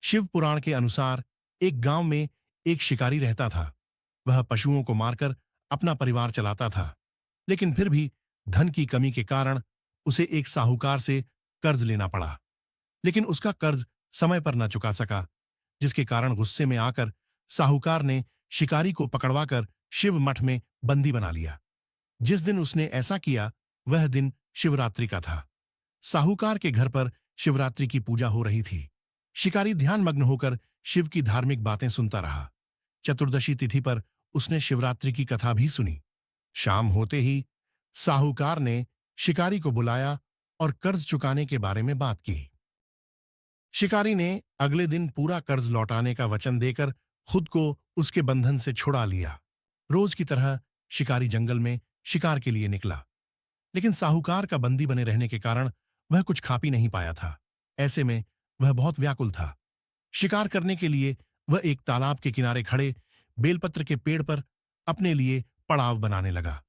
शिव पुराण के अनुसार एक गांव में एक शिकारी रहता था। वह पशुओं को मारकर अपना परिवार चलाता था, लेकिन फिर भी धन की कमी के कारण उसे एक साहूकार से कर्ज लेना पड़ा। लेकिन उसका कर्ज समय पर न चुका सका, जिसके कारण गुस्से में आकर साहूकार ने शिकारी को पकड़वाकर शिव मठ में बंदी बना लिया। जिस दिन उसने ऐसा किया वह दिन शिवरात्रि का था। साहूकार के घर पर शिवरात्रि की पूजा हो रही थी। शिकारी ध्यानमग्न होकर शिव की धार्मिक बातें सुनता रहा। चतुर्दशी तिथि पर उसने शिवरात्रि की कथा भी सुनी। शाम होते ही साहूकार ने शिकारी को बुलाया और कर्ज चुकाने के बारे में बात की। शिकारी ने अगले दिन पूरा कर्ज लौटाने का वचन देकर खुद को उसके बंधन से छुड़ा लिया। रोज की तरह शिकारी जंगल में शिकार के लिए निकला, लेकिन साहूकार का बंदी बने रहने के कारण वह कुछ खा पी नहीं पाया था। ऐसे में वह बहुत व्याकुल था। शिकार करने के लिए वह एक तालाब के किनारे खड़े बेलपत्र के पेड़ पर अपने लिए पड़ाव बनाने लगा।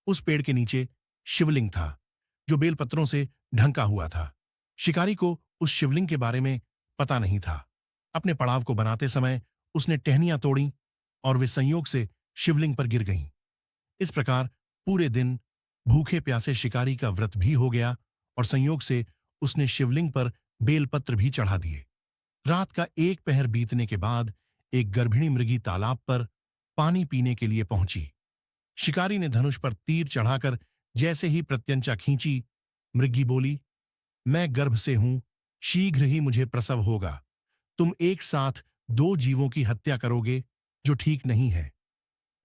उस पेड़ के नीचे शिवलिंग था, जो बेलपत्रों से ढंका हुआ था। शिकारी को उस शिवलिंग के बारे में पता नहीं था। अपने पड़ाव को बनाते समय उसने टहनियां तोड़ी और वे संयोग से शिवलिंग पर गिर गईं। इस प्रकार पूरे दिन भूखे प्यासे शिकारी का व्रत भी हो गया और संयोग से उसने शिवलिंग पर बेलपत्र भी चढ़ा दिए। रात का एक पहर बीतने के बाद एक गर्भिणी मृगी तालाब पर पानी पीने के लिए पहुंची। शिकारी ने धनुष पर तीर चढ़ाकर जैसे ही प्रत्यंचा खींची, मृगी बोली, मैं गर्भ से हूं, शीघ्र ही मुझे प्रसव होगा। तुम एक साथ दो जीवों की हत्या करोगे, जो ठीक नहीं है।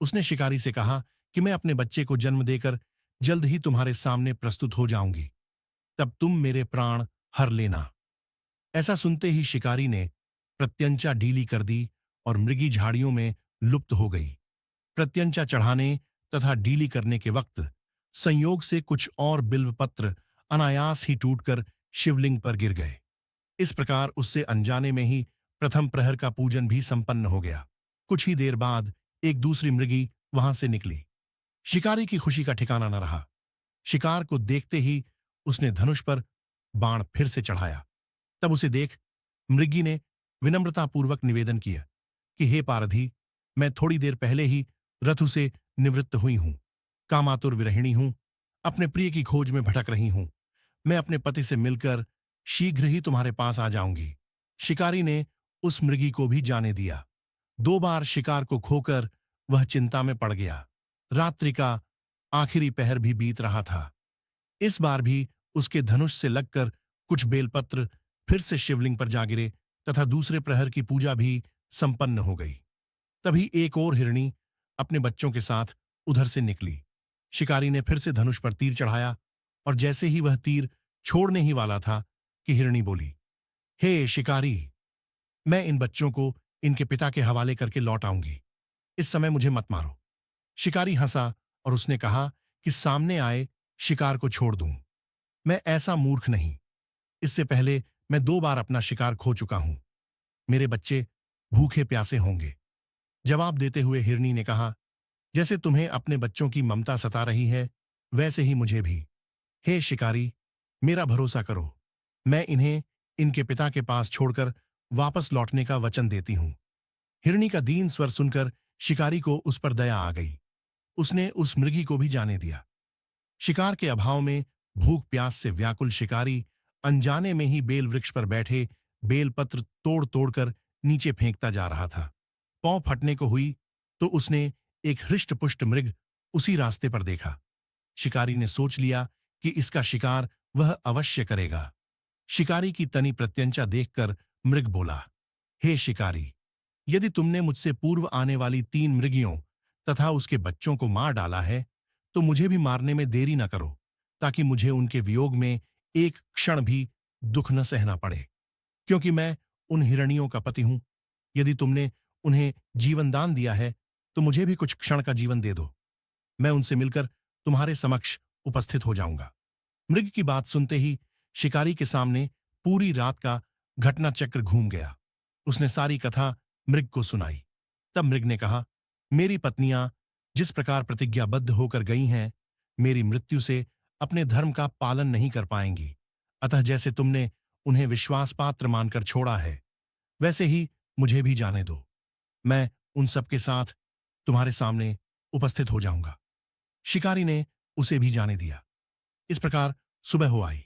उसने शिकारी से कहा कि मैं अपने बच्चे को जन्म देकर जल्द ही तुम्हारे सामने प्रस्तुत हो जाऊंगी, तब तुम मेरे प्राण हर लेना। ऐसा सुनते ही शिकारी ने प्रत्यंचा ढीली कर दी और मृगी झाड़ियों में लुप्त हो गई। प्रत्यंचा चढ़ाने तथा ढीली करने के वक्त संयोग से कुछ और बिल्वपत्र अनायास ही टूटकर शिवलिंग पर गिर गए। इस प्रकार उससे अनजाने में ही प्रथम प्रहर का पूजन भी संपन्न हो गया। कुछ ही देर बाद एक दूसरी मृगी वहां से निकली। शिकारी की खुशी का ठिकाना न रहा। शिकार को देखते ही उसने धनुष पर बाण फिर से चढ़ाया। तब उसे देख मृगी ने विनम्रतापूर्वक निवेदन किया कि हे पारधी, मैं थोड़ी देर पहले ही रथु से निवृत्त हुई हूं, कामातुर विरहिणी हूं, अपने प्रिय की खोज में भटक रही हूं। मैं अपने पति से मिलकर शीघ्र ही तुम्हारे पास आ जाऊंगी। शिकारी ने उस मृगी को भी जाने दिया। 2 बार शिकार को खोकर वह चिंता में पड़ गया। रात्रि का आखिरी पहर भी बीत रहा था। इस बार भी उसके धनुष से लगकर कुछ बेलपत्र फिर से शिवलिंग पर जा गिरे तथा दूसरे प्रहर की पूजा भी संपन्न हो गई। तभी एक और हिरणी अपने बच्चों के साथ उधर से निकली। शिकारी ने फिर से धनुष पर तीर चढ़ाया और जैसे ही वह तीर छोड़ने ही वाला था कि हिरणी बोली, हे शिकारी, मैं इन बच्चों को इनके पिता के हवाले करके लौट आऊंगी। इस समय मुझे मत मारो। शिकारी हंसा और उसने कहा कि सामने आए शिकार को छोड़ दूं। मैं ऐसा मूर्ख नहीं। इससे पहले मैं 2 बार अपना शिकार खो चुका हूं। मेरे बच्चे भूखे प्यासे होंगे। जवाब देते हुए हिरनी ने कहा, जैसे तुम्हें अपने बच्चों की ममता सता रही है, वैसे ही मुझे भी। हे शिकारी, मेरा भरोसा करो। मैं इन्हें इनके पिता के पास छोड़कर वापस लौटने का वचन देती हूं। हिरनी का दीन स्वर सुनकर शिकारी को उस पर दया आ गई। उसने उस मृगी को भी जाने दिया। शिकार के अभाव में भूख प्यास से व्याकुल शिकारी अनजाने में ही बेल वृक्ष पर बैठे बेलपत्र तोड़ तोड़कर नीचे फेंकता जा रहा था। पांव फटने को हुई तो उसने एक हृष्टपुष्ट मृग उसी रास्ते पर देखा। शिकारी ने सोच लिया कि इसका शिकार वह अवश्य करेगा। शिकारी की तनी प्रत्यंचा देखकर मृग बोला, हे शिकारी, यदि तुमने मुझसे पूर्व आने वाली 3 मृगियों तथा उसके बच्चों को मार डाला है, तो मुझे भी मारने में देरी न करो, ताकि मुझे उनके वियोग में एक क्षण भी दुख न सहना पड़े, क्योंकि मैं उन हिरणियों का पति हूं। यदि तुमने उन्हें जीवन दान दिया है, तो मुझे भी कुछ क्षण का जीवन दे दो। मैं उनसे मिलकर तुम्हारे समक्ष उपस्थित हो जाऊंगा। मृग की बात सुनते ही शिकारी के सामने पूरी रात का घटना चक्र घूम गया। उसने सारी कथा मृग को सुनाई। तब मृग ने कहा, मेरी पत्नियां जिस प्रकार प्रतिज्ञाबद्ध होकर गई हैं, मेरी मृत्यु से अपने धर्म का पालन नहीं कर पाएंगी। अतः जैसे तुमने उन्हें विश्वास पात्र मानकर छोड़ा है, वैसे ही मुझे भी जाने दो। मैं उन सब के साथ तुम्हारे सामने उपस्थित हो जाऊंगा। शिकारी ने उसे भी जाने दिया। इस प्रकार सुबह हो आई।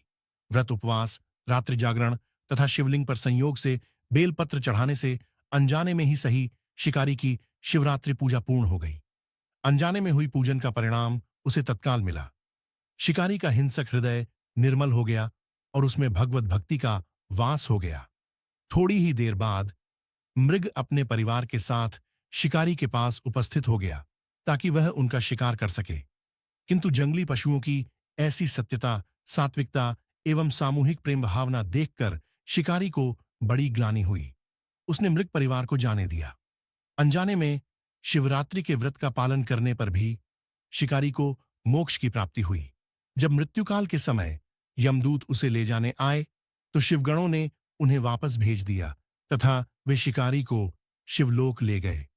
व्रत उपवास, रात्रि जागरण तथा शिवलिंग पर संयोग से बेलपत्र चढ़ाने से अनजाने में ही सही शिकारी की शिवरात्रि पूजा पूर्ण हो गई। अनजाने में हुई पूजन का परिणाम उसे तत्काल मिला। शिकारी का हिंसक हृदय निर्मल हो गया और उसमें भगवत भक्ति का वास हो गया। थोड़ी ही देर बाद मृग अपने परिवार के साथ शिकारी के पास उपस्थित हो गया ताकि वह उनका शिकार कर सके। किंतु जंगली पशुओं की ऐसी सत्यता, सात्विकता एवं सामूहिक प्रेम भावना देखकर शिकारी को बड़ी ग्लानि हुई। उसने मृग परिवार को जाने दिया। अनजाने में शिवरात्रि के व्रत का पालन करने पर भी शिकारी को मोक्ष की प्राप्ति हुई। जब मृत्युकाल के समय यमदूत उसे ले जाने आए तो शिवगणों ने उन्हें वापस भेज दिया तथा वे शिकारी को शिवलोक ले गए।